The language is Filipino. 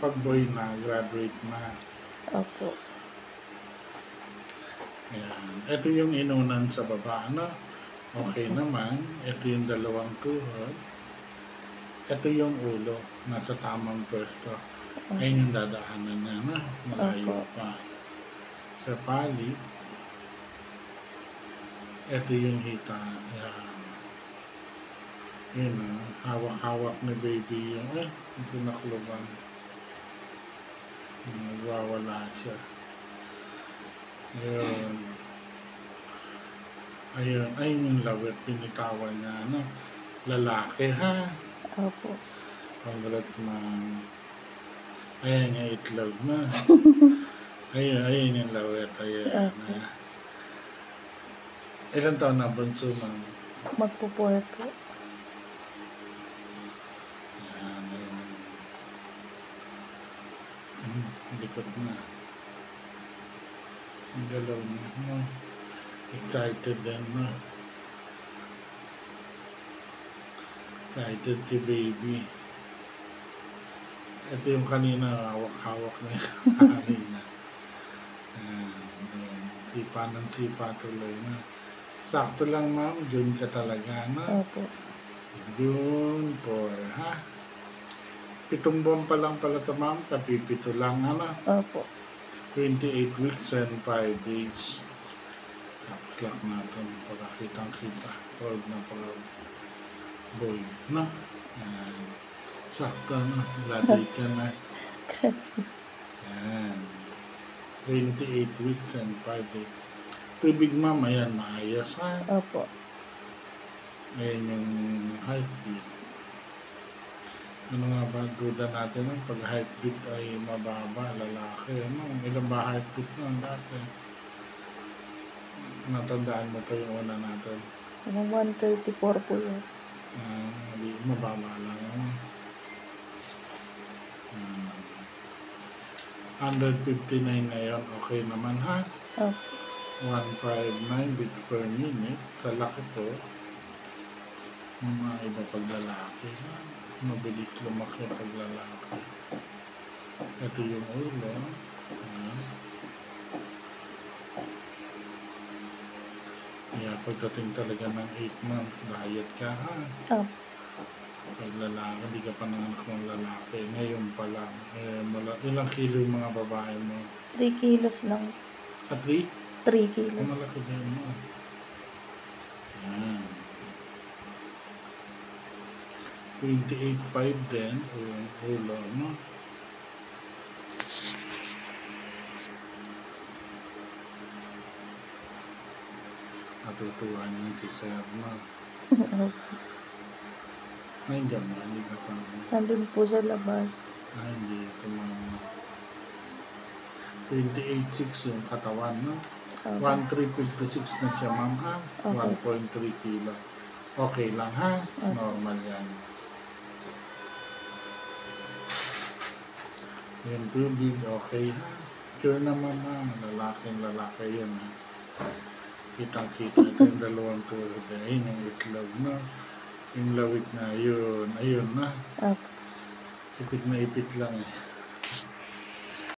pag boy na, graduate na. Opo. Ayan. Ito yung inunan sa baba, ano? Okay naman. Ito yung dalawang tuhod. Ito yung ulo. Nasa tamang pwesto. Ayun yung dadaanan niya, no? Malayo Opo. pa. Sa palit, ito yung hita. Ayan. Yun, hawak-hawak ni baby yung, ito nakluban. Nagwawala siya. Ayun. Ayun, ayun yung lawet, pinitawan niya, ano? Lalaki, ha? Opo. Congrats, ma'am. Ayan yung itlog na. Ayun yung lawet, ayan. Okay. Ilan taon na bunso, ma'am? Magpo-4 po. Ayan, ayun. Likot na. Ang galaw niya, no? Excited din, no? Excited si baby. Ito yung kanina, hawak-hawak na yung kanina. Ayan. Sipa ng sipa tuloy na. Sakto lang, ma'am. June ka talaga, na? Opo. June 4, ha? 7 buwan pa lang pala ito, ma'am. Kapipito lang, ano? Opo. 28 weeks and 5 days. Tapos lang natin para kitang-kita. Proud na proud. Boy, no? Sakto, no? Graduate ka na. Yan. 28 weeks and 5 days. Tubig, ma'am, ayan, maayos, ha? Opo. Ayan yung heartbeat. Ano nga ba, duda natin, no? Pag heartbeat ay mababa, lalaki, ano? Ilan ba heartbeat na dati? Natandaan mo pa yung una natin. Yung 134 po yun. Mababa lang, ano? 159 ngayon, okay naman, ha? Opo. 159 beats per minute. Sa laki po. Mga iba pag lalaki, ha? Mabilis lumaki pag lalaki. Ito yung ulo. Kaya pagdating talaga ng 8 months, diet ka, ha? Opo. Pag lalaki, hindi ka pa nanganak ng lalaki. Ngayon pa lang. Ilang kilo yung mga babae mo? 3 kilos lang. At 3? 3 kilos. Malaki din mo. Yan. 28.5 din. Yung ulo, no? Natutuwa niya si Sir, no? Opo. Nandiyan na, hindi ka pa. Nandun po sa labas. Hindi. Tumama. 28.6 yung katawan, no? Opo. 1,356 na siya, ma'am, ha? Okay. 1.3 kilo. Okay lang, ha? Okay. Normal yan. Yung tubig, okay, ha? Sure naman, ma'am. Lalaki yun, ha? Kitang-kita ito yung dalawang tulad. Ayun yung itlog, no? Yung lawit na yun. Ayun, na. Opo. Ipit na ipit lang, eh.